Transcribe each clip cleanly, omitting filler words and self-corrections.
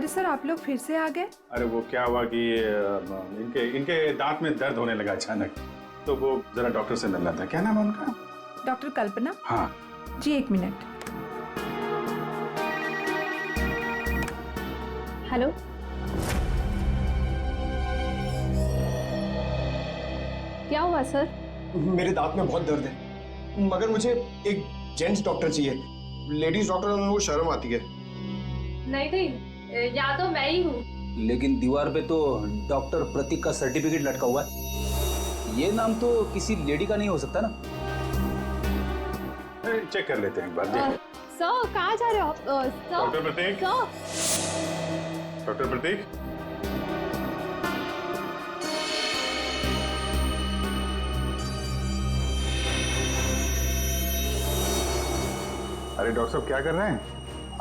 अरे सर, आप लोग फिर से आ गए? अरे वो क्या हुआ कि इनके दांत में दर्द होने लगा अचानक, तो वो जरा डॉक्टर से मिलना था। क्या नाम है उनका? डॉक्टर कल्पना। हाँ जी, 1 मिनट। हेलो, क्या हुआ सर? मेरे दांत में बहुत दर्द है, मगर मुझे एक जेंट्स डॉक्टर चाहिए। लेडीज डॉक्टर में वो शर्म आती है। नहीं, या तो मैं ही हूँ। लेकिन दीवार पे तो डॉक्टर प्रतीक का सर्टिफिकेट लटका हुआ है। ये नाम तो किसी लेडी का नहीं हो सकता ना? चेक कर लेते हैं एक बार। सर, कहाँ जा रहे हो आप? डॉक्टर प्रतीक। डॉक्टर प्रतीक, अरे डॉक्टर साहब क्या कर रहे हैं?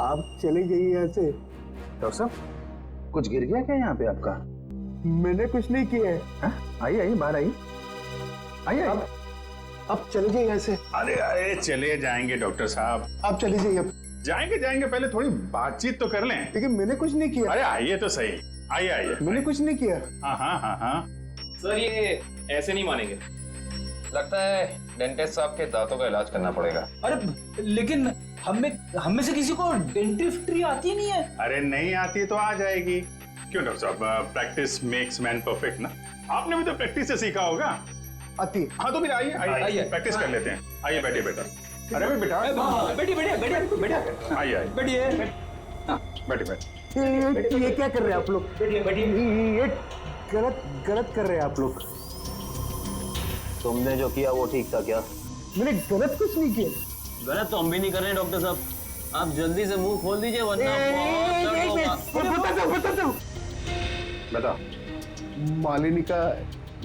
आप चले जाइए यहाँ से। डॉक्टर साहब, कुछ गिर गया क्या यहाँ पे आपका? मैंने कुछ नहीं किया है। आइए आइए, बाहर आइए, आइए। अब चले जाइए यहाँ से। अरे अरे चले जाएंगे डॉक्टर साहब, आप चले जाइए। अब जाएंगे, पहले थोड़ी बातचीत तो कर लें। लेकिन मैंने कुछ नहीं किया। अरे आइए तो सही, आइए। मैंने कुछ नहीं किया। हाँ। सर ये ऐसे नहीं मानेंगे, लगता है डेंटिस्ट साहब के दांतों का इलाज करना पड़ेगा। अरे लेकिन हम में से किसी को डेंटिस्ट्री आती नहीं है। अरे नहीं आती तो आ जाएगी। क्यों डॉक्टर साहब, प्रैक्टिस मेक्स मैन परफेक्ट ना। आपने भी तो प्रैक्टिस से सीखा होगा। आती है। हाँ तो फिर आइए प्रैक्टिस कर लेते हैं। आइए बैठिए बेटा। अरे भाई बेटा, बैठिए। आइए बैठिए। बैठिए। ये क्या कर रहे हैं आप लोग? ये गलत कर रहे हैं आप लोग। तुमने जो किया वो ठीक था क्या? मैंने गलत कुछ नहीं किया। गलत तो हम भी नहीं कर रहे हैं डॉक्टर साहब, आप जल्दी से मुंह खोल दीजिए वरना बहुत दर्द होगा। बता। मालिनी का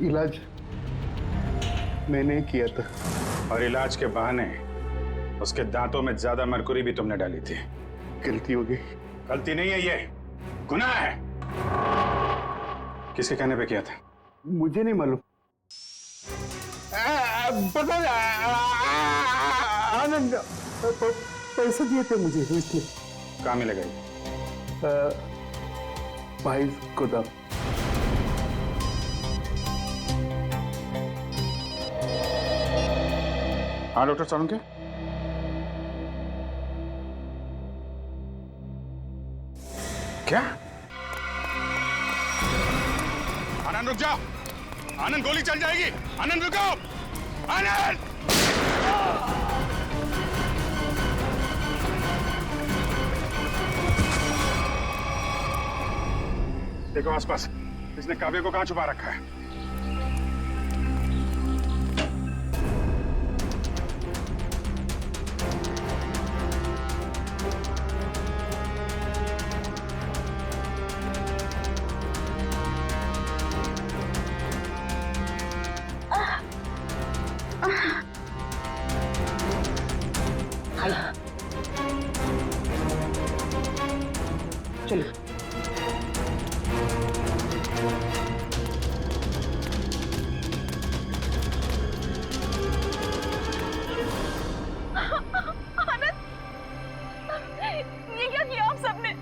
इलाज मैंने किया था। और इलाज के बहाने उसके दांतों में ज्यादा मरकुरी भी तुमने डाली थी। गलती हो गई। गलती नहीं है, ये गुनाह है। किसके कहने पे किया था? मुझे नहीं मालूम। पता आनंद पैसे दिए थे मुझे, इसलिए काम ही लगाई। भाई को था। हाँ डॉक्टर सालुंके, क्या? आनंद रुक जाओ। आनंद, गोली चल जाएगी। आनंद रुको। आनंद! देखो आसपास, इसने काव्य को कहां छुपा रखा है? चलो। ये क्या किया आप सबने?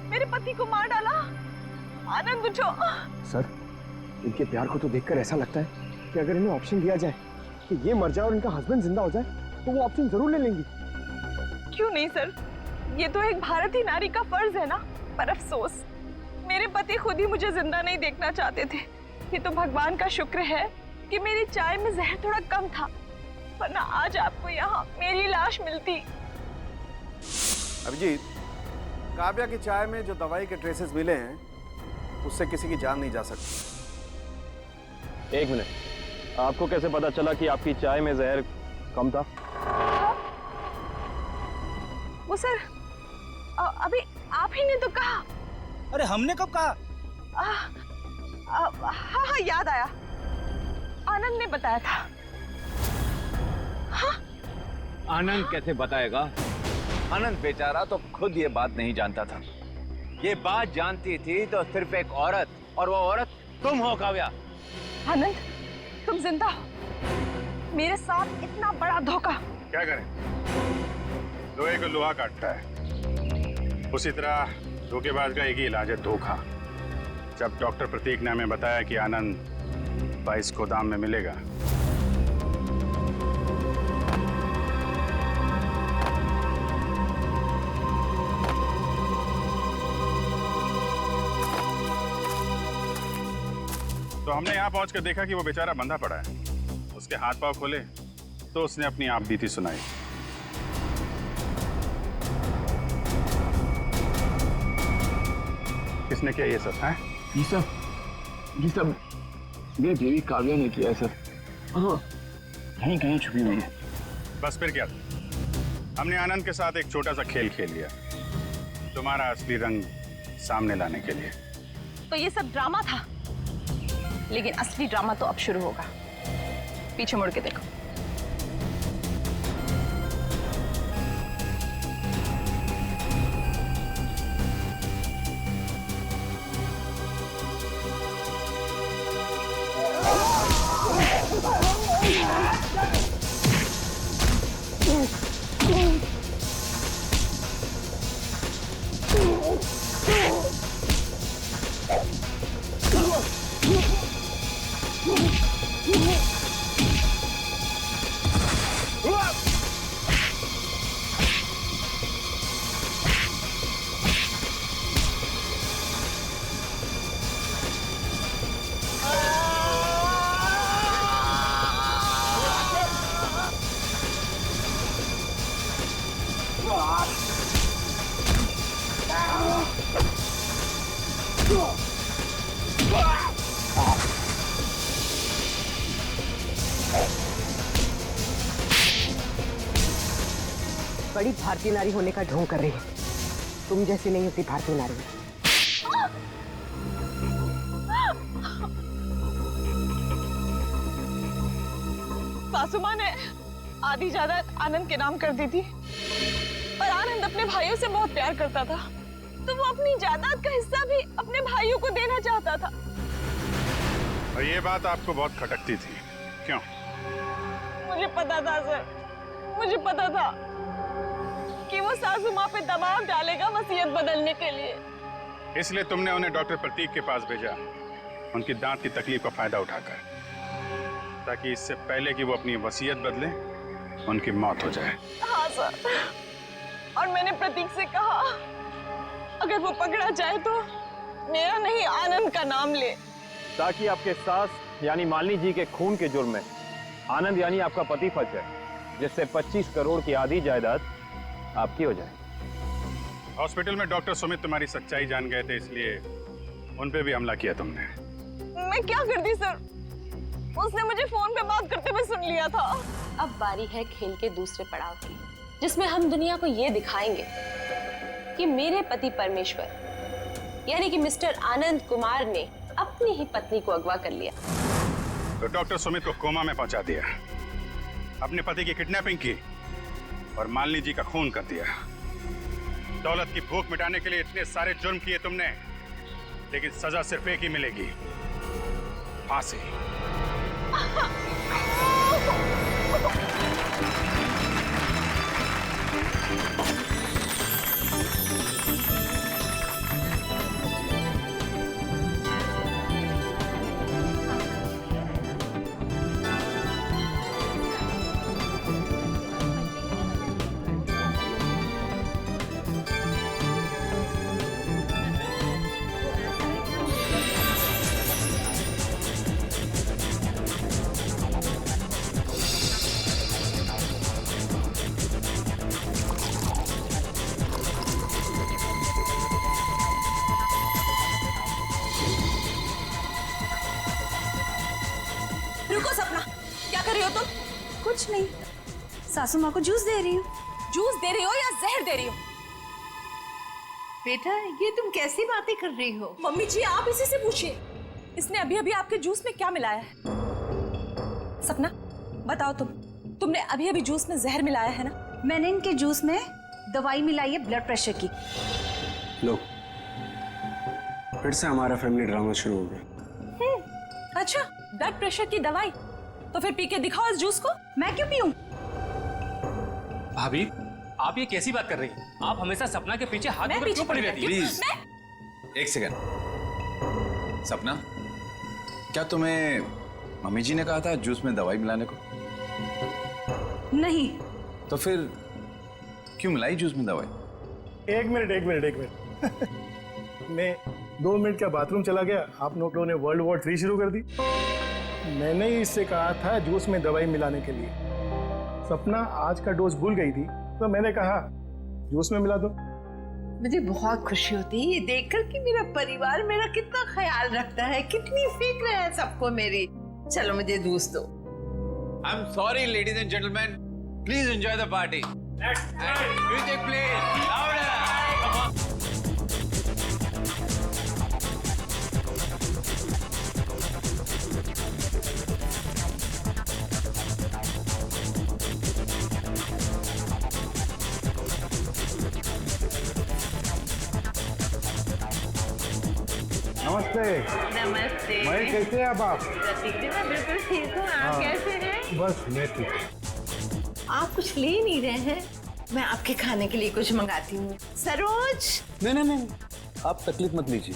मेरे पति को मार डाला। आनंद उठो। सर, इनके प्यार को तो देखकर ऐसा लगता है कि अगर इन्हें ऑप्शन दिया जाए कि ये मर जाए और इनका हस्बैंड जिंदा हो जाए तो वो ऑप्शन जरूर ले लेंगी। क्यों नहीं सर, ये तो एक भारतीय नारी का फर्ज है ना। पर अफसोस, मेरे पति खुद ही मुझे जिंदा नहीं देखना चाहते थे। ये तो भगवान का शुक्र है कि मेरी चाय में जहर थोड़ा कम था, वरना आज आपको यहाँ मेरी लाश मिलती। अभिजीत, काव्या की चाय में जो दवाई के ट्रेसेस मिले हैं उससे किसी की जान नहीं जा सकती। एक मिनट, आपको कैसे पता चला कि आपकी चाय में जहर कम था? वो सर, अभी आप ही ने तो कहा। अरे हमने कब कहा? हाँ, याद आया, आनंद ने बताया था। हाँ? आनंद कैसे बताएगा? आनंद बेचारा तो खुद ये बात नहीं जानता था। ये बात जानती थी तो सिर्फ एक औरत, और वो औरत तुम हो काव्या। आनंद, तुम जिंदा हो। मेरे साथ इतना बड़ा धोखा। क्या करें, लोहे को लोहा काटता है, उसी तरह धोखेबाज का एक ही इलाज है, धोखा। जब डॉक्टर प्रतीक ने हमें बताया कि आनंद 22 गोदाम में मिलेगा, तो हमने यहाँ पहुंच कर देखा कि वो बेचारा बंधा पड़ा है। उसके हाथ पांव खोले तो उसने अपनी आप बीती सुनाई। किसने किया ये सब है? ये सब मेरी बीवी काव्या ने किया है सर। हाँ, कहीं कहीं छुपी हुई है। बस फिर क्या था? हमने आनंद के साथ एक छोटा सा खेल खेल लिया, तुम्हारा असली रंग सामने लाने के लिए। तो ये सब ड्रामा था, लेकिन असली ड्रामा तो अब शुरू होगा। पीछे मुड़ के देखो। बड़ी भारतीय नारी होने का ढोंग कर रही है। तुम जैसी नहीं होती भारतीय नारी। सासू माँ ने आधी जायदाद आनंद के नाम कर दी थी, और आनंद अपने भाइयों से बहुत प्यार करता था, तो वो अपनी जायदाद का हिस्सा भी अपने भाइयों को देना चाहता था। और ये बात आपको बहुत खटकती थी, क्यों? मुझे पता था सर, मुझे पता था कि वो सासू माँ पे दबाव डालेगा वसीयत बदलने के लिए। इसलिए तुमने उन्हें डॉक्टर प्रतीक के पास भेजा, उनकी दांत की तकलीफ का फायदा उठाकर, ताकि इससे पहले कि वो अपनी वसीयत बदले उनकी मौत हो जाए। हाँ सर, और मैंने प्रतीक से कहा अगर वो पकड़ा जाए तो मेरा नहीं आनंद का नाम ले, ताकि आपके सास यानी मालिनी जी के खून के जुर्म में आनंद यानी आपका पति फंस जाए, जिससे 25 करोड़ की आधी जायदाद आपकी हो जाए। हॉस्पिटल में डॉक्टर सुमित तुम्हारी सच्चाई जान गए थे, इसलिए उन पे भी हमला किया तुमने। मैं क्या करती सर, उसने मुझे फोन पे बात करते हुए सुन लिया था। अब बारी है खेल के दूसरे पड़ाव की, जिसमें हम दुनिया को ये दिखाएंगे कि मेरे पति परमेश्वर यानी कि मिस्टर आनंद कुमार ने अपनी ही पत्नी को अगवा कर लिया। तो डॉक्टर सुमित को कोमा में पहुंचा दिया, अपने पति की किडनैपिंग की और मालिनी जी का खून कर दिया। दौलत की भूख मिटाने के लिए इतने सारे जुर्म किए तुमने, लेकिन सजा सिर्फ एक ही मिलेगी, फांसी। रुको सपना, क्या कर रही हो तुम? कुछ नहीं, सासू माँ को जूस दे रही हूँ। जूस दे रही हो या जहर दे रही हो? बेटा, ये तुम कैसी बातें कर रही हो? मम्मी जी आप इसी से पूछिए, इसने अभी अभी आपके जूस में क्या मिलाया है? सपना बताओ, तुमने अभी अभी जूस में जहर मिलाया है ना? मैंने इनके जूस में दवाई मिलाई है ब्लड प्रेशर की। लो, फिर से हमारा फैमिली ड्रामा शुरू हो गया। अच्छा, ब्लड प्रेशर की दवाई? तो फिर पी के दिखाओ इस जूस को। मैं क्यों पीऊं? भाभी, आप ये कैसी बात कर रही हैं? आप हमेशा सपना के पीछे हाथ पकड़ क्यों पड़ी रहती हैं? प्लीज एक सेकंड। सपना, क्या तुम्हें मम्मी जी ने कहा था जूस में दवाई मिलाने को? नहीं। तो फिर क्यों मिलाई जूस में दवाई? एक मिनट मैं 2 मिनट का बाथरूम चला गया, आप लोगों ने वर्ल्ड वॉर 3 शुरू कर दी। मैंने ही इससे कहा था जूस में दवाई मिलाने के लिए। सपना आज का डोज भूल गई थी, तो मैंने कहा जूस में मिला दो। मुझे बहुत खुशी होती है ये देखकर कि मेरा परिवार मेरा कितना ख्याल रखता है, कितनी फिक्र है सबको मेरी। चलो मुझे जूस दो। I am sorry ladies and gentleman, please enjoy the party. Music please louder. नमस्ते। नमस्ते। महेश, कैसे हैं आप? प्रतीक जी, मैं बिल्कुल ठीक हूँ। आप कैसे हैं? बस मैं ठीक। आप कुछ ले नहीं रहे हैं? मैं आपके खाने के लिए कुछ मंगाती हूँ। सरोज। नहीं, आप तकलीफ मत लीजिए,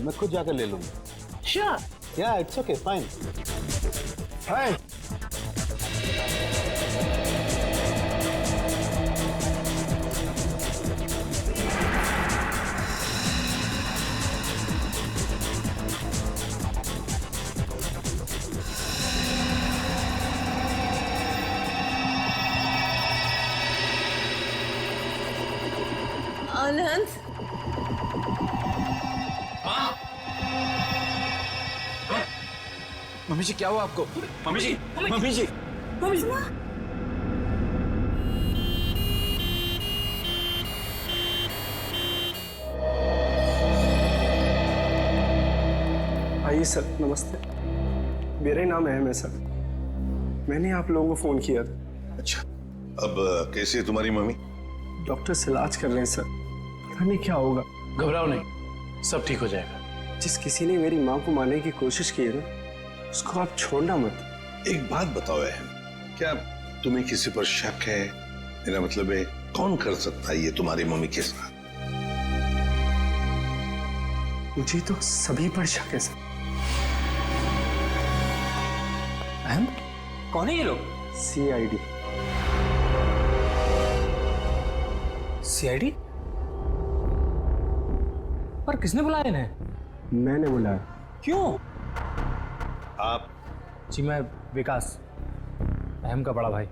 मैं खुद जाकर ले लूंगा। श्योर। या it's okay, fine. Hi. Anand. Mummy ji क्या हुआ आपको? Mummy ji, mummy ji. आइए सर, नमस्ते। मेरा ही नाम अहम है सर। मैंने आप लोगों को फोन किया था। अच्छा, अब कैसी है तुम्हारी मम्मी? डॉक्टर से इलाज कर रहे हैं सर, पता नहीं क्या होगा। घबराओ नहीं, सब ठीक हो जाएगा। जिस किसी ने मेरी माँ को मारने की कोशिश की है ना, उसको आप छोड़ना मत। एक बात बताओ अहम, क्या तुम्हें किसी पर शक है? मेरा मतलब है कौन कर सकता है ये तुम्हारी मम्मी के साथ? मुझे तो सभी पर शक है सर। अहम, कौन है ये लोग? CID। CID? पर किसने बुलाया इन्हें? मैंने बुलाया। क्यों? आप? जी मैं विकास, अहम का बड़ा भाई।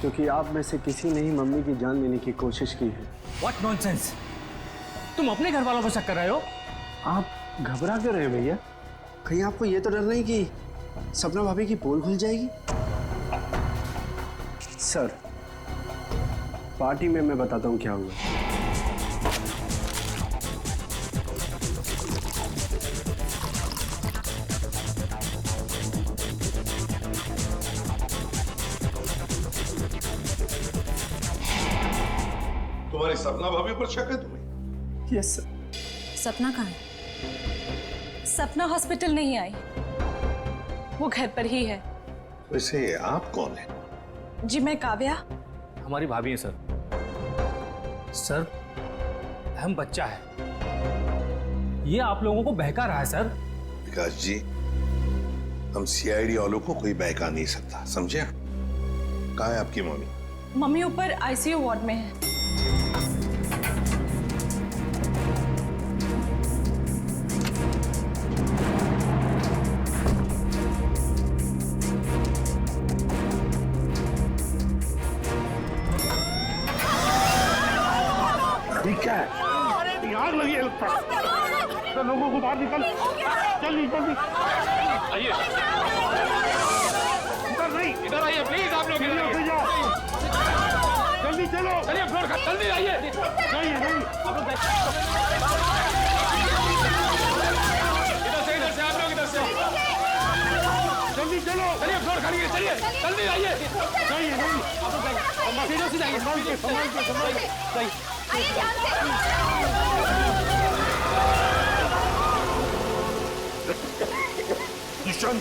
क्योंकि आप में से किसी ने ही मम्मी की जान लेने की कोशिश की है। What nonsense! तुम अपने घर वालों पर शक कर रहे हो? आप घबरा क्यों रहे हैं भैया? कहीं आपको ये तो डर नहीं कि सपना भाभी की पोल खुल जाएगी? सर, पार्टी में मैं बताता हूँ क्या हुआ। तुम्हारी सपना भाभी पर शक है तुम्हें? Yes sir. सपना कहाँ है? सपना हॉस्पिटल नहीं आई, वो घर पर ही है। वैसे आप कौन है? जी मैं काव्या। हमारी भाभी है सर। सर, अहम बच्चा है, ये आप लोगों को बहका रहा है सर। विकास जी, हम CID वालों को कोई बहका नहीं सकता, समझे? कहाँ है आपकी मम्मी? मम्मी ऊपर ICU वार्ड में है। ठीक है, आग लगी है लगता है। तो लोगों को बाहर निकल, जल्दी जल्दी आइए, इधर नहीं, इधर आइए प्लीज। आप लोग इधर आइए, जल्दी चलो। चलिए फ्लोर का, जल्दी आइए। नहीं नहीं, इधर से आप लोग इधर से जल्दी चलो। चलिए फ्लोर खाली है, चलिए जल्दी आइए। नहीं नहीं, सीधे सीधे आइए, संभाल के संभाल के संभाल के। आइए ध्यान किशन,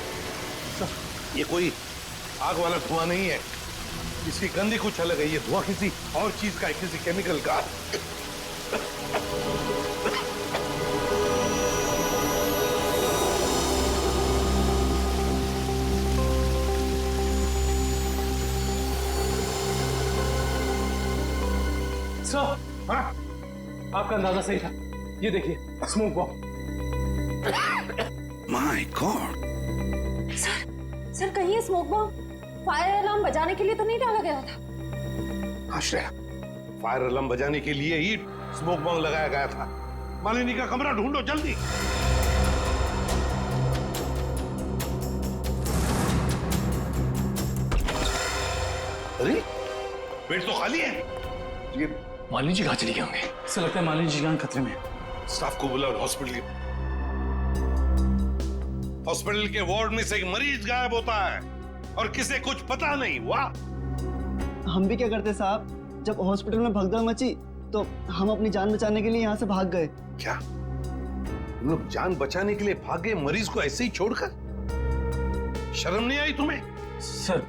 ये कोई आग वाला धुआं नहीं है, किसी गंदी कुछ अलग है, ये धुआं किसी और चीज का है, किसी केमिकल का। सर, हाँ? आपका अंदाजा सही था। ये देखिए, smoke bomb. My God. Sir कहीं ये स्मोक बॉम्ब फायर अलार्म बजाने के लिए तो नहीं डाला गया था? आश्रया, फायर अलार्म बजाने के लिए ही स्मोक बॉम्ब लगाया गया था। मालिनी का कमरा ढूंढो जल्दी। अरे बेड तो खाली है। ये मालिनी जी कहाँ चली गई होंगे? ऐसा लगता है मालिनी जी जान खतरे में है। स्टाफ को बुलाओ हॉस्पिटल के वार्ड में से एक मरीज गायब होता है और किसे कुछ पता नहीं। वाह! हम भी क्या करते साहब, जब हॉस्पिटल में भगदड़ मची तो हम अपनी जान बचाने के लिए यहाँ से भाग गए। क्या तुम लोग जान बचाने के लिए भागे, मरीज को ऐसे ही छोड़कर? शर्म नहीं आई तुम्हें? सर,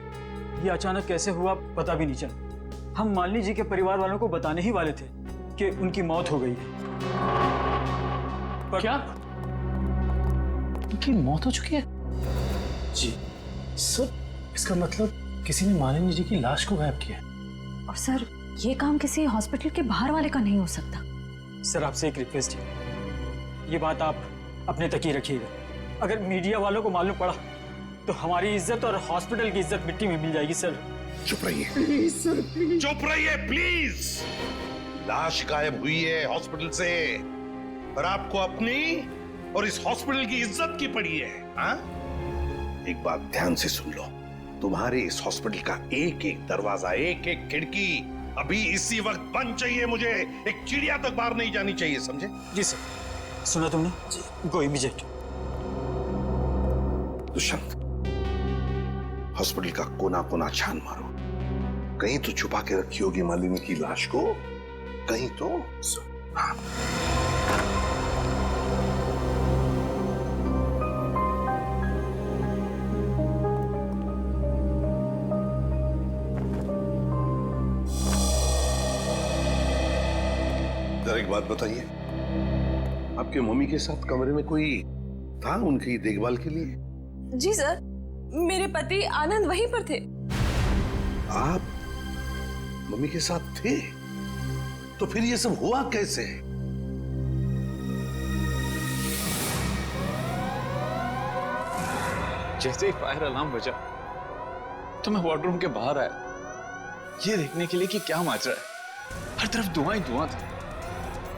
ये अचानक कैसे हुआ पता भी नहीं चला। हम मालिनी जी के परिवार वालों को बताने ही वाले थे कि उनकी मौत हो गई है। पर क्या उनकी मौत हो चुकी है? जी सर, इसका मतलब किसी ने मालिनी जी की लाश को गायब किया। और सर, ये काम किसी हॉस्पिटल के बाहर वाले का नहीं हो सकता। सर, आपसे एक रिक्वेस्ट है, ये बात आप अपने तक ही रखिएगा। अगर मीडिया वालों को मालूम पड़ा तो हमारी इज्जत और हॉस्पिटल की इज्जत मिट्टी में मिल जाएगी। सर चुप रहिए, चुप रहिए प्लीज। लाश गायब हुई है हॉस्पिटल से, पर आपको अपनी और इस हॉस्पिटल की इज्जत की पड़ी है। हाँ? एक बात ध्यान से सुन लो, तुम्हारे इस हॉस्पिटल का एक एक दरवाजा, एक एक खिड़की अभी इसी वक्त बंद चाहिए मुझे। एक चिड़िया तक बाहर नहीं जानी चाहिए, समझे? जी सर। सुना तुमने? गो इमीडिएट। दुष्यंत, हॉस्पिटल का कोना कोना छान मारो। कहीं तो छुपा के रखी होगी मालिनी की लाश को, कहीं तो। हाँ। जरा एक बात बताइए, आपके मम्मी के साथ कमरे में कोई था उनकी देखभाल के लिए? जी सर, मेरे पति आनंद वहीं पर थे। आप मम्मी के साथ थे? तो फिर ये सब हुआ कैसे? जैसे ही फायर अलार्म बजा तो मैं वार्डरूम के बाहर आया, ये देखने के लिए कि क्या माजरा है। हर तरफ धुआं ही धुआं था।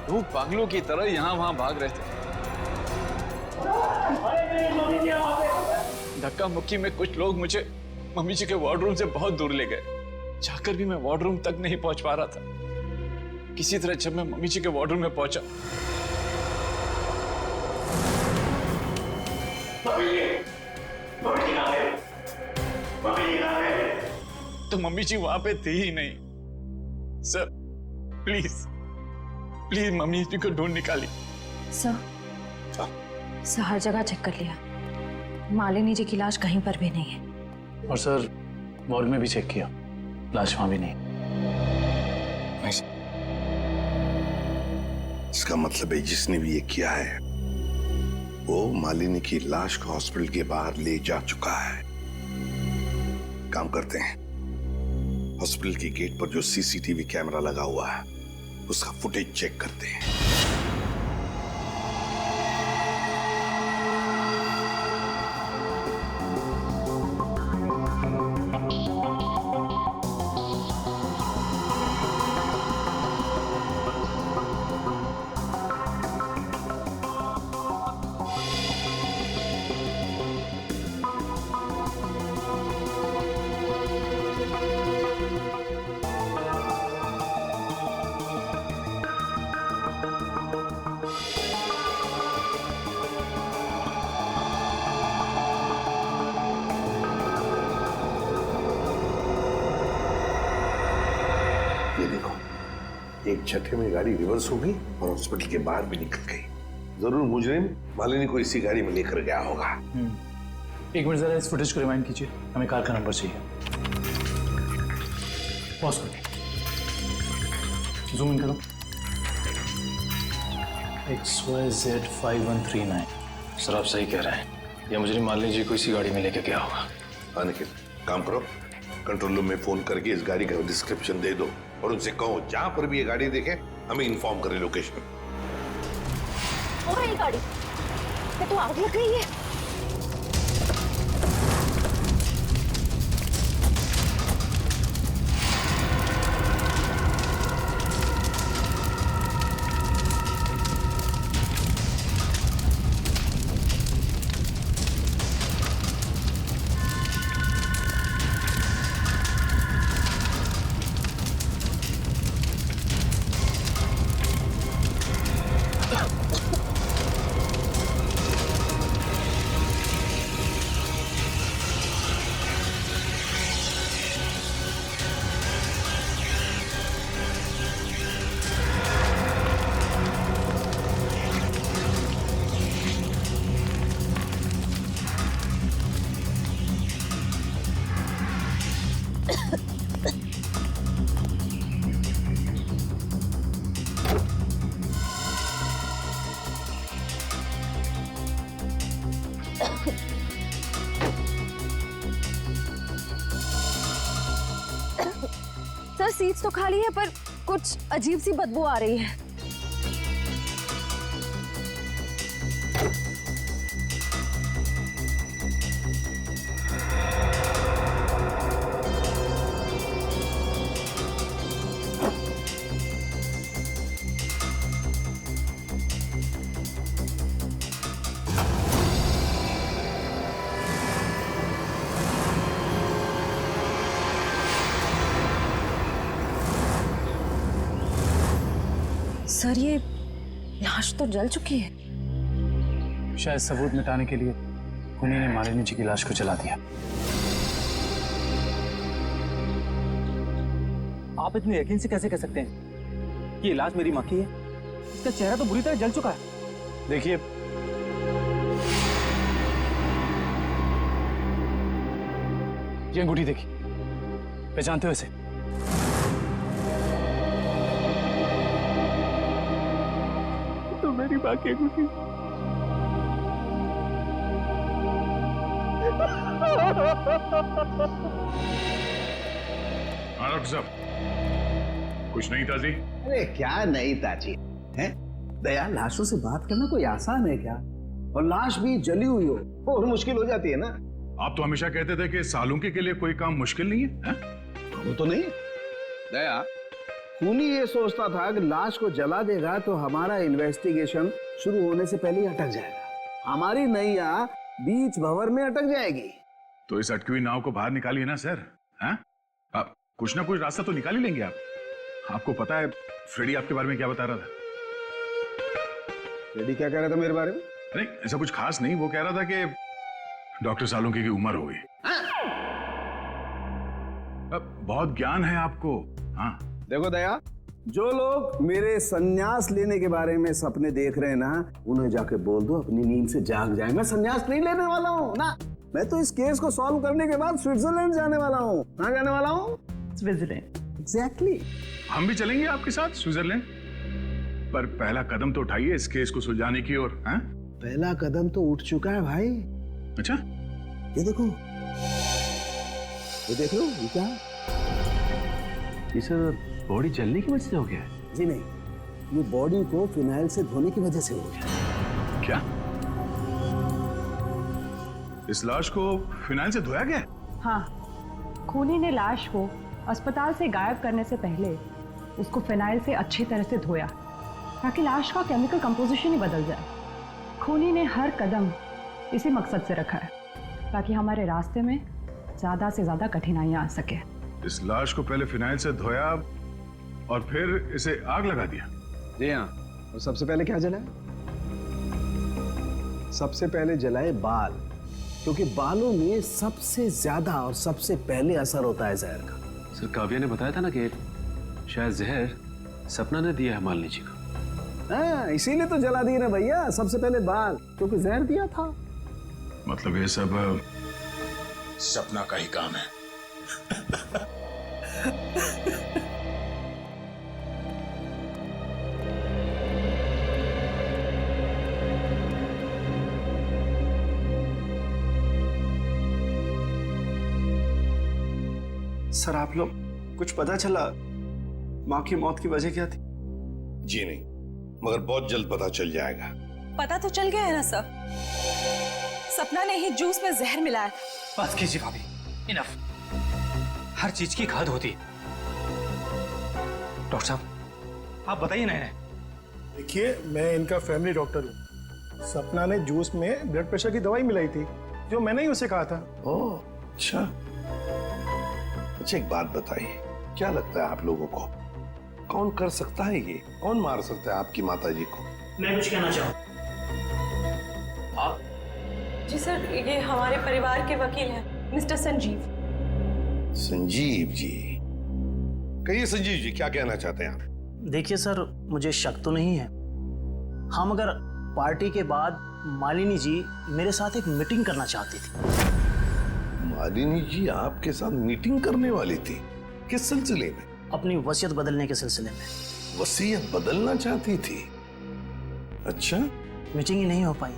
लोग पागलों की तरह यहां वहां भाग रहे थे। धक्का मुक्की में कुछ लोग मुझे मम्मी जी के वार्डरूम से बहुत दूर ले गए। जाकर भी मैं वार्डरूम तक नहीं पहुंच पा रहा था। किसी तरह जब मैं मम्मी जी के वार्डरूम में पहुंचा तो मम्मी जी वहां पे थी ही नहीं। सर प्लीज प्लीज मम्मी जी को ढूंढ निकालिए। सर हर जगह चेक कर लिया, मालिनी जी की लाश कहीं पर भी नहीं है। और सर, मॉर्ग में भी चेक किया, लाश वहां भी नहीं। इसका मतलब है जिसने भी ये किया है वो मालिनी की लाश को हॉस्पिटल के बाहर ले जा चुका है। काम करते हैं, हॉस्पिटल की गेट पर जो सीसीटीवी कैमरा लगा हुआ है उसका फुटेज चेक करते हैं। एक झटके में गाड़ी रिवर्स हो गई और हॉस्पिटल के बाहर भी निकल गई। जरूर मुजरिम मालिनी को इसी गाड़ी में लेकर गया होगा। एक मिनट, जरा इस फुटेज को रिवाइंड कीजिए, हमें कार का नंबर चाहिए। पॉज करो, जूम इन करो। XYZ5139। सर आप सही कह रहे हैं, या मुझे मान लीजिए कोई सी गाड़ी में लेके गया होगा। हाँ निखिल, काम करो, कंट्रोल रूम में फोन करके इस गाड़ी का डिस्क्रिप्शन दे दो और उनसे कहो जहां पर भी ये गाड़ी देखे हमें इन्फॉर्म करें लोकेशन। और ये गाड़ी ये तो आग लग गई है। सर सीट्स तो खाली है पर कुछ अजीब सी बदबू आ रही है। सर ये लाश तो जल चुकी है। शायद सबूत मिटाने के लिए उन्हीं ने मालिनी जी की लाश को जला दिया। आप इतने यकीन से कैसे कह सकते हैं कि ये लाश मेरी माँ की है? इसका चेहरा तो बुरी तरह जल चुका है। देखिए, ये अंगूठी देखिए, पहचानते हो इसे? तो मेरी माँ की अंगूठी। हाँ डॉक्टर साहब, कुछ नहीं ताजी? अरे क्या नहीं ताजी है? दया, लाशों से बात करना कोई आसान है क्या? और लाश भी जली हुई हो और मुश्किल हो जाती है ना। आप तो हमेशा कहते थे कि सालुंकी के लिए कोई काम मुश्किल नहीं है, वो तो नहीं दया, खूनी ये सोचता था कि लाश को जला देगा तो हमारा इन्वेस्टिगेशन शुरू होने से पहले ही अटक जाएगा, हमारी नैया बीच भंवर में अटक जाएगी। तो इस अटकी हुई नाव को बाहर निकालिए ना सर। हैं? आप कुछ ना कुछ रास्ता तो निकाल ही लेंगे आप। आपको पता है फ्रेडी आपके बारे में क्या बता रहा था? फ्रेडी क्या कह रहा था मेरे बारे में? नहीं, ऐसा कुछ खास नहीं। वो कह रहा था कि डॉक्टर सालुंकी की उम्र हो गई। अब बहुत ज्ञान है आपको। हाँ देखो दया, जो लोग मेरे संन्यास लेने के बारे में सपने देख रहे हैं ना, उन्हें जाके बोल दो अपनी नींद से जाग जाए। मैं संन्यास नहीं लेने वाला हूँ ना, मैं तो इस केस को सॉल्व करने के बाद स्विट्जरलैंड जाने वाला हूँ। कहाँ जाने वाला हूँ? स्विट्जरलैंड। एग्जैक्टली। हम भी चलेंगे आपके साथ स्विट्जरलैंड, पर पहला कदम तो उठाइए इस केस को सुलझाने की ओर। पहला कदम तो उठ चुका है भाई। अच्छा, ये देखो, ये देख लो, ये क्या? ये सर बॉडी जलने की वजह से हो गया है? जी नहीं, ये बॉडी को फिनाइल से धोने की वजह से हो गया। क्या? इस लाश को फिनाइल से धोया गया? हाँ, खूनी ने लाश को अस्पताल से गायब करने से पहले उसको फिनाइल से अच्छी तरह से धोया ताकि लाश का केमिकल कंपोजिशन ही बदल जाए। खूनी ने हर कदम इसी मकसद से रखा है ताकि हमारे रास्ते में ज्यादा से ज्यादा कठिनाइयां आ सके। इस लाश को पहले फिनाइल से धोया और फिर इसे आग लगा दिया? जी हाँ। और सबसे पहले क्या जलाए? सबसे पहले जलाए बाल, क्योंकि बालों में सबसे ज्यादा और सबसे पहले असर होता है जहर का। सर काव्या ने बताया था ना कि शायद जहर सपना ने दिया है मालिनी जी को। हाँ, इसीलिए तो जला दिए ना भैया, सबसे पहले बाल, क्योंकि जहर दिया था। मतलब ये सब सपना का ही काम है। सर आप लोग कुछ पता चला माँ की मौत की वजह क्या थी? जी नहीं, मगर बहुत जल्द पता चल जाएगा। पता तो चल गया है ना सर, सपना ने ही जूस में जहर मिलाया था। बात कीजिए भाभी, इनफ। हर चीज की खाद होती है। डॉक्टर साहब आप बताइए ना इन्हें। देखिए, मैं इनका फैमिली डॉक्टर हूँ। सपना ने जूस में ब्लड प्रेशर की दवाई मिलाई थी, जो मैंने ही उसे कहा था। ओह अच्छा। अच्छा एक बात बताइए, क्या लगता है आप लोगों को कौन कर सकता है ये? कौन मार सकता है आपकी माताजी को? मैं कुछ कहना चाहूँ। आप? जी सर, ये हमारे परिवार के वकील हैं, मिस्टर संजीव। संजीव जी, कहिए संजीव जी, क्या कहना चाहते हैं आप? देखिए सर, मुझे शक तो नहीं है। हाँ, मगर पार्टी के बाद मालिनी जी मेरे साथ एक मीटिंग करना चाहती थी। मालिनी जी आपके साथ मीटिंग करने वाली थी? किस सिलसिले में? अपनी वसीयत बदलने के सिलसिले में। वसीयत बदलना चाहती थी? अच्छा। मीटिंग ही नहीं हो पाई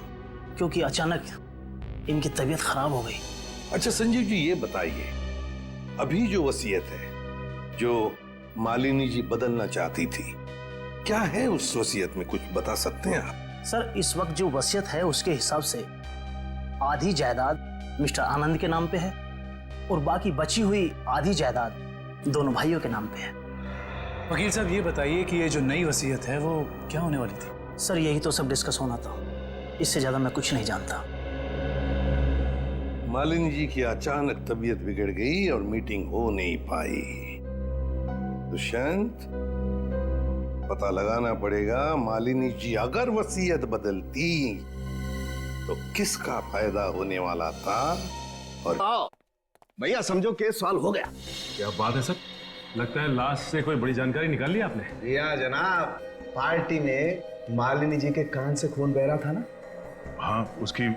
क्योंकि अचानक इनकी तबीयत खराब हो गई। अच्छा संजीव जी, ये बताइए, अभी जो वसीयत है जो मालिनी जी बदलना चाहती थी, क्या है उस वसीयत में, कुछ बता सकते हैं आप? सर, इस वक्त जो वसीयत है उसके हिसाब से आधी जायदाद मिस्टर आनंद के नाम पे है और बाकी बची हुई आधी जायदाद दोनों भाइयों के नाम पे है। वकील साहब ये बताइए कि ये जो नई वसीयत है वो क्या होने वाली थी? सर, यही तो सब डिस्कस होना था, इससे ज्यादा मैं कुछ नहीं जानता। मालिनी जी की अचानक तबीयत बिगड़ गई और मीटिंग हो नहीं पाई। दुष्यंत, पता लगाना पड़ेगा मालिनी जी अगर वसीयत बदलती तो किसका फायदा होने वाला था। और भैया समझो केस सॉल्व हो गया। क्या बात है सर, लगता है लास्ट से कोई बड़ी जानकारी निकाल ली आपने। रिया जनाब, पार्टी में मालिनी जी के कान से खून बह रहा था ना? हाँ, उसकी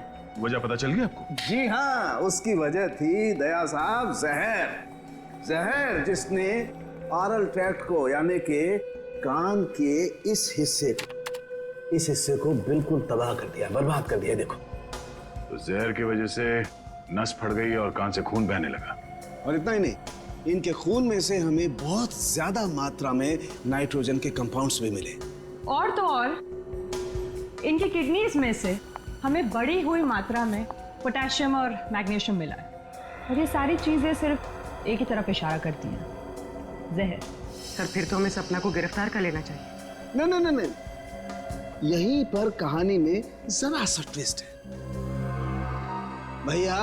वजह पता चल गई आपको? जी हाँ, उसकी वजह थी दया साहब जहर जिसने ऑरल ट्रैक्ट को यानी कि कान के इस हिस्से को बिल्कुल तबाह कर दिया, बर्बाद कर दिया। देखो, तो जहर की वजह से नस फट गई और कान से खून बहने लगा। और इतना ही नहीं, इनके खून में से हमें बहुत ज्यादा मात्रा में नाइट्रोजन के कंपाउंड्स भी मिले। और तो और इनकी किडनीज में से हमें बढ़ी हुई मात्रा में पोटेशियम और मैग्नीशियम मिला है। और ये सारी चीजें सिर्फ एक ही तरफ इशारा करती हैं, जहर। सर, फिर तो हमें सपना को गिरफ्तार कर लेना चाहिए। नहीं, यहीं पर कहानी में जरा सा ट्विस्ट है। भैया,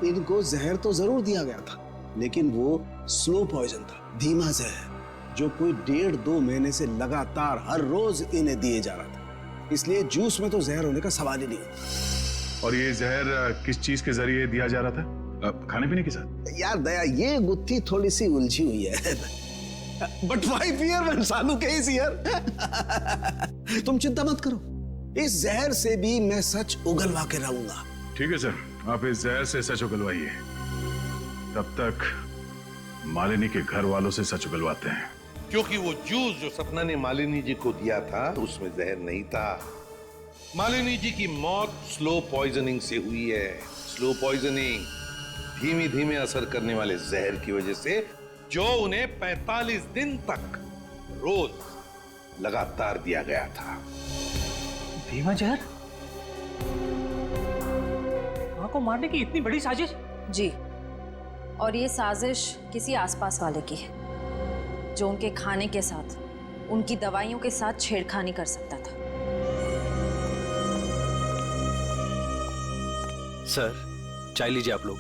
इनको जहर तो जरूर दिया गया था, लेकिन वो स्लो पॉइजन था, धीमा जहर, जो कोई 1.5-2 महीने से लगातार हर रोज इन्हें दिए जा रहा था। इसलिए जूस में तो जहर होने का सवाल ही नहीं। और ये जहर किस चीज के जरिए दिया जा रहा था? खाने पीने के साथ? यार दया, ये गुत्थी थोड़ी सी उलझी हुई है। बट व्हाई फियर व्हेन सानू केस हियर? तुम चिंता मत करो, इस जहर से भी मैं सच उगलवा के रहूंगा। ठीक है सर, आप इस जहर से सच उगलवाइए, तब तक मालिनी के घर वालों से सच उगलवाते हैं। क्योंकि वो जूस जो सपना ने मालिनी जी को दिया था उसमें जहर नहीं था। मालिनी जी की मौत स्लो पॉइजनिंग से हुई है। स्लो पॉइजनिंग, धीमे धीमे असर करने वाले जहर की वजह से, जो उन्हें 45 दिन तक रोज लगातार दिया गया था। धीमा जहर? मां को मारने की इतनी बड़ी साजिश? जी, और ये साजिश किसी आसपास वाले की है जो उनके खाने के साथ, उनकी दवाइयों के साथ छेड़खानी कर सकता था। सर, चाय लीजिए आप लोग।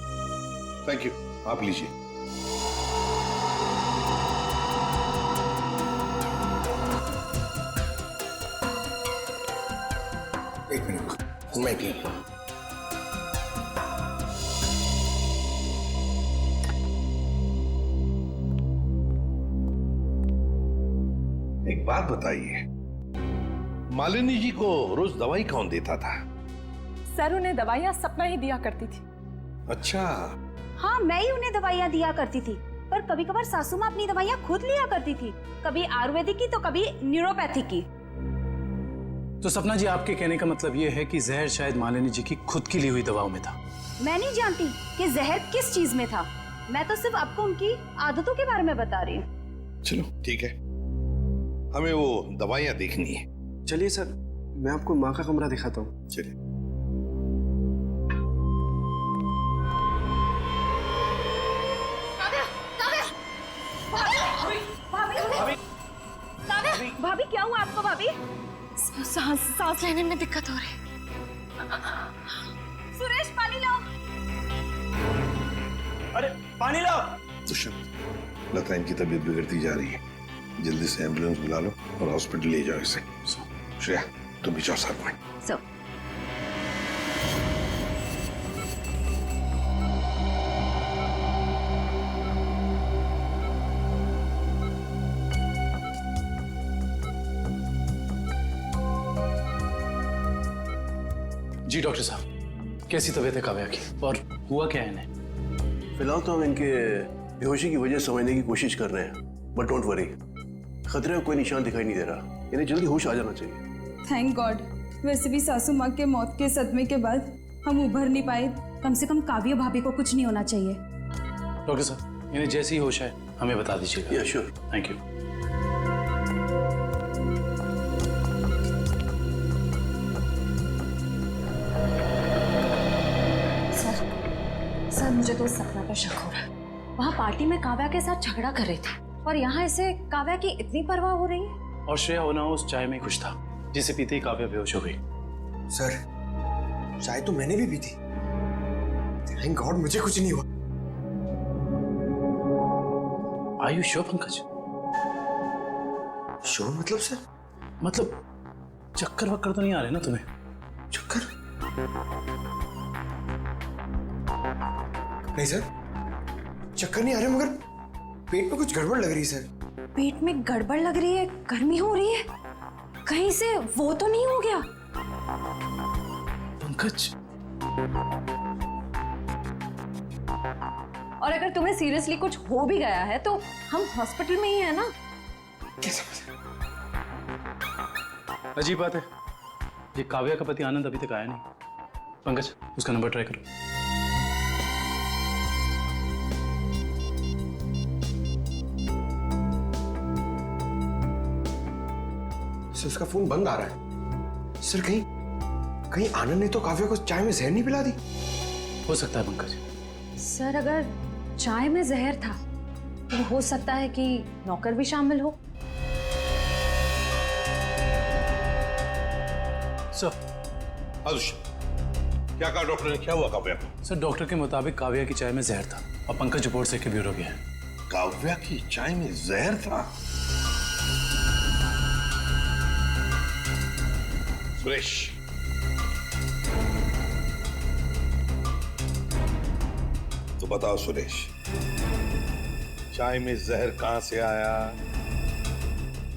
थैंक यू, आप लीजिए। एक मिनट, मैं पी लूं। एक बात बताइए, मालिनी जी को रोज दवाई कौन देता था? सर, उन्हें दवाइयां सपना ही दिया करती थी। अच्छा। हाँ, मैं ही उन्हें दवाइयां दिया करती थी। पर कभी कभार सासू माँ अपनी दवाइयाँ खुद लिया करती थी, कभी आयुर्वेदिक की तो कभी न्यूरोपैथिक की। तो सपना जी, आपके कहने का मतलब ये है कि जहर शायद मालिनी जी की खुद की ली हुई दवाओं में था? मैं नहीं जानती कि जहर किस चीज में था, मैं तो सिर्फ आपको उनकी आदतों के बारे में बता रही हूँ। चलो ठीक है, हमें वो दवाइयाँ देखनी है। चलिए सर, मैं आपको माँ का कमरा दिखाता हूँ। चलिए। भाभी क्या हुआ आपको? भाभी सांस लेने में दिक्कत हो रही। सुरेश पानी लाओ। अरे पानी लाओ। दुष्यंत, लगता है इनकी तबीयत बिगड़ती जा रही है, जल्दी से एम्बुलेंस बुला लो और हॉस्पिटल ले जाओ इसे। श्रेया तुम भी जाओ साथ में। जी डॉक्टर साहब, कैसी तबीयत है काव्या की और हुआ क्या है इन्हें? फिलहाल तो हम इनके बेहोशी की वजह समझने की कोशिश कर रहे हैं, बट डोंट वरी, खतरे का कोई निशान दिखाई नहीं दे रहा, इन्हें जल्दी होश आ जाना चाहिए। Thank God. वैसे भी सासू माँ के मौत के सदमे के बाद हम उभर नहीं पाए। कम से कम काव्या भाभी को कुछ नहीं होना चाहिए। डॉक्टर साहब, इन्हें जैसी होश है हमें बता दीजिएगा। या श्योर। Thank you. सर मुझे तो सपना पर शक हो रहा है। वहाँ पार्टी में काव्या के साथ झगड़ा कर रही थी और यहाँ इसे काव्या की इतनी परवाह हो रही है। और श्रेया होना उस चाय में कुछ था जिसे पीते ही काव्या बेहोश हो गई। सर चाय तो मैंने भी पी थी। थैंक गॉड मुझे कुछ नहीं हुआ। Are you sure Pankaj? Sure मतलब सर? मतलब चक्कर वक्कर तो नहीं आ रहे ना तुम्हें? चक्कर नहीं सर, चक्कर नहीं आ रहे, मगर पेट में कुछ गड़बड़ लग रही है सर। पेट में गड़बड़ लग रही है, गर्मी हो रही है, कहीं से वो तो नहीं हो गया? पंकज, और अगर तुम्हें सीरियसली कुछ हो भी गया है तो हम हॉस्पिटल में ही है ना। अजीब बात है, ये काव्या का पति आनंद अभी तक आया नहीं। पंकज, उसका नंबर ट्राई करो। सर उसका फोन बंद आ रहा है। सर कहीं आनंद ने तो काव्या को चाय में जहर नहीं पिला दी? हो सकता है पंकज। सर अगर चाय में जहर था तो हो सकता है कि नौकर भी शामिल हो। सर क्या कहा डॉक्टर ने, क्या हुआ काव्या को? सर डॉक्टर के मुताबिक काव्या की चाय में जहर था और पंकज रिपोर्ट से ब्यूरो गया है। काव्या की चाय में जहर था? सुरेश, तो बताओ सुरेश, चाय में जहर कहां से आया?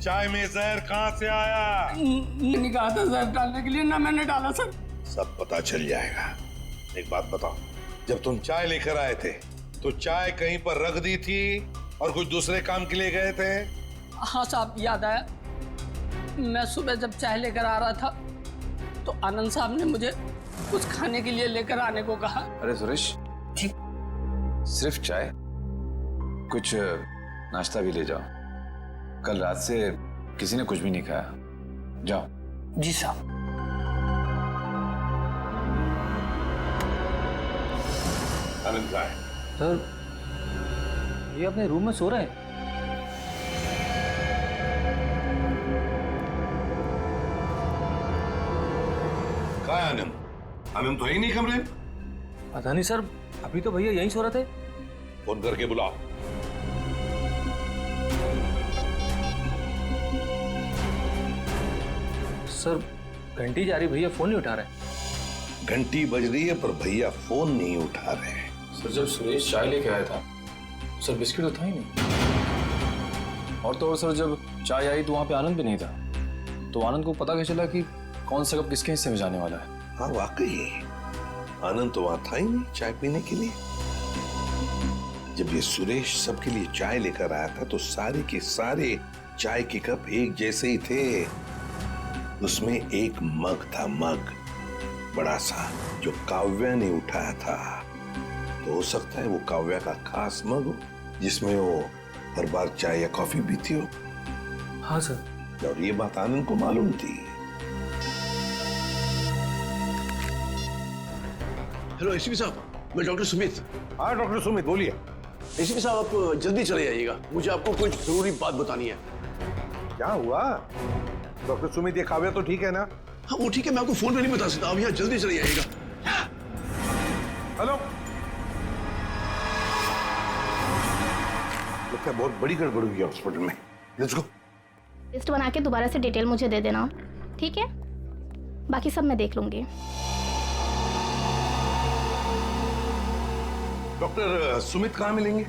चाय में जहर कहां से आया? मैंने कहा था जहर डालने के लिए, ना मैंने डाला सर। सब पता चल जाएगा। एक बात बताओ, जब तुम चाय लेकर आए थे तो चाय कहीं पर रख दी थी और कुछ दूसरे काम के लिए गए थे? हाँ साहब, याद आया। मैं सुबह जब चाय लेकर आ रहा था तो आनंद साहब ने मुझे कुछ खाने के लिए लेकर आने को कहा। अरे सुरेश, सिर्फ चाय? कुछ नाश्ता भी ले जाओ, कल रात से किसी ने कुछ भी नहीं खाया। जाओ। जी साहब। आनंद कहाँ है? सर ये अपने रूम में सो रहे हैं। कहाँ है आनंद? आनंद तो है ही नहीं कमरे में। पता नहीं सर, अभी तो भैया यहीं सो रहे थे। फोन करके बुलाओ। सर घंटी जा रही, भैया फोन नहीं उठा रहे। घंटी बज रही है पर भैया फोन नहीं उठा रहे हैं। सर जब सुरेश चाय लेके आया था सर बिस्किट तो था ही नहीं, और तो और सर जब चाय आई तो वहां पे आनंद भी नहीं था, तो आनंद को पता कैसे चला कि कौन सा कप किसके हिस्से में जाने वाला है? हाँ वाकई, आनंद तो वहां था ही नहीं चाय पीने के लिए। जब ये सुरेश सबके लिए चाय लेकर आया था तो सारे के सारे चाय के कप एक जैसे ही थे। उसमें एक मग था, मग बड़ा सा, जो काव्या ने उठाया था। तो हो सकता है वो काव्या का खास मग हो जिसमें वो हर बार चाय या कॉफी पीती हो। हाँ सर। और ये बात आनंद को मालूम थी। हेलो एसीपी साहब, मैं डॉक्टर सुमित। हाँ डॉक्टर सुमित, बोलिए। एसीपी साहब, आप जल्दी चले आइएगा, मुझे आपको कुछ जरूरी बात बतानी है। क्या हुआ डॉक्टर सुमित? ये काव्या तो ठीक है ना? हाँ वो ठीक है, मैं आपको फोन पे नहीं बता सकता, आप यहाँ जल्दी चले आइएगा। हेलो, लगता है बहुत बड़ी गड़बड़ हुई है हॉस्पिटल में। Let's go. लिस्ट बना के दोबारा से डिटेल मुझे दे देना, ठीक है? बाकी सब मैं देख लूंगी। डॉक्टर सुमित कहाँ मिलेंगे?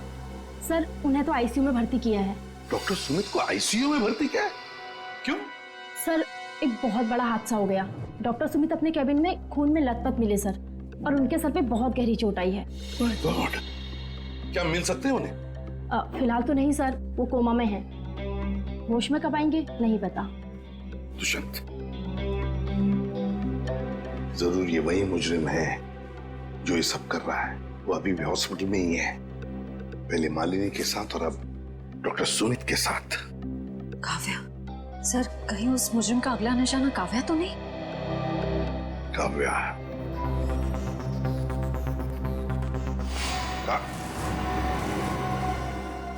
सर उन्हें तो आईसीयू में भर्ती किया है। डॉक्टर सुमित को आईसीयू में भर्ती किया है? क्यों? सर एक बहुत बड़ा हादसा हो गया। डॉक्टर सुमित अपने कैबिन में खून में लथपथ मिले सर, और उनके सर पे बहुत गहरी चोट आई है। माय गॉड, क्या मिल सकते हैं उन्हें? फिलहाल तो नहीं सर, वो कोमा में हैं। होश में कब आएंगे नहीं पता। दुष्यंत, जरूर ये वही मुजरिम है जो ये सब कर रहा है। वो अभी भी हॉस्पिटल में ही है, पहले मालिनी के साथ और अब डॉक्टर सुमित के साथ। काव्या सर, कहीं उस मुजरिम का अगला निशाना काव्या तो नहीं? काव्या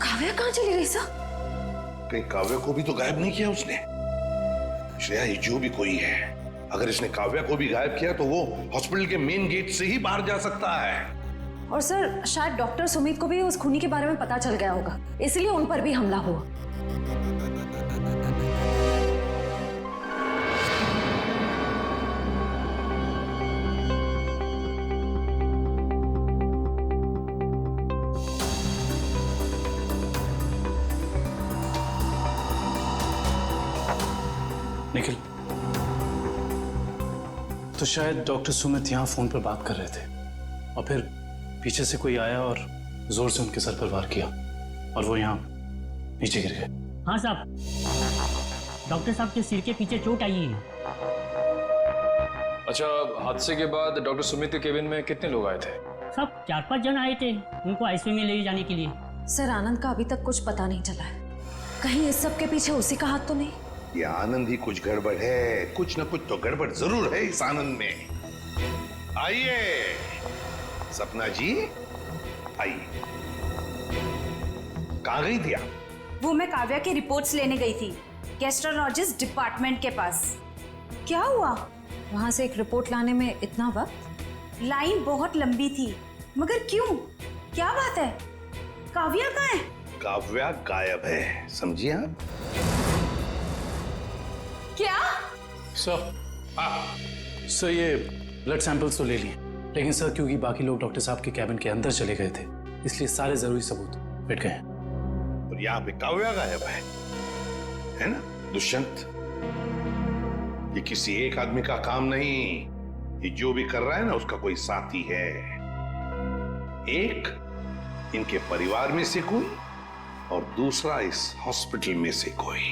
काव्या कहाँ चली गई सर? कहीं काव्या को भी तो गायब नहीं किया उसने? श्रेया, ये जो भी कोई है, अगर इसने काव्या को भी गायब किया तो वो हॉस्पिटल के मेन गेट से ही बाहर जा सकता है। और सर शायद डॉक्टर सुमित को भी उस खूनी के बारे में पता चल गया होगा, इसलिए उन पर भी हमला हुआ। निखिल, तो शायद डॉक्टर सुमित यहाँ फोन पर बात कर रहे थे और फिर पीछे से कोई आया और जोर से उनके सर पर वार किया और वो यहाँ नीचे गिर गए। हाँ साहब, डॉक्टर साहब के सिर के पीछे चोट आई है। अच्छा, हादसे के बाद डॉक्टर सुमित के केबिन में कितने लोग आए थे? सब 4-5 जन आए थे उनको आईसीयू में ले जाने के लिए। सर आनंद का अभी तक कुछ पता नहीं चला है, कहीं इस सब के पीछे उसी का हाथ तो नहीं? ये आनंद ही कुछ गड़बड़ है, कुछ न कुछ तो गड़बड़ जरूर है इस आनंद में। आइए सपना जी, आइए। कहाँ गई थी आप? वो मैं काव्या की रिपोर्ट्स लेने गई थी गैस्ट्रोलॉजिस्ट डिपार्टमेंट के पास। क्या हुआ? वहां से एक रिपोर्ट लाने में इतना वक्त? लाइन बहुत लंबी थी, मगर क्यों? क्या बात है? काव्या कहाँ है? काव्या गायब है, समझिए आप? क्या? सर ये ब्लड सैंपल्स तो ले लिए, लेकिन सर क्योंकि बाकी लोग डॉक्टर साहब के कैबिन के अंदर चले गए थे, इसलिए सारे जरूरी सबूत मिट गए। और यहाँ पे काव्या गायब है ना दुष्यंत? ये किसी एक आदमी का काम नहीं, ये जो भी कर रहा है ना उसका कोई साथी है। एक इनके परिवार में से कोई और दूसरा इस हॉस्पिटल में से कोई।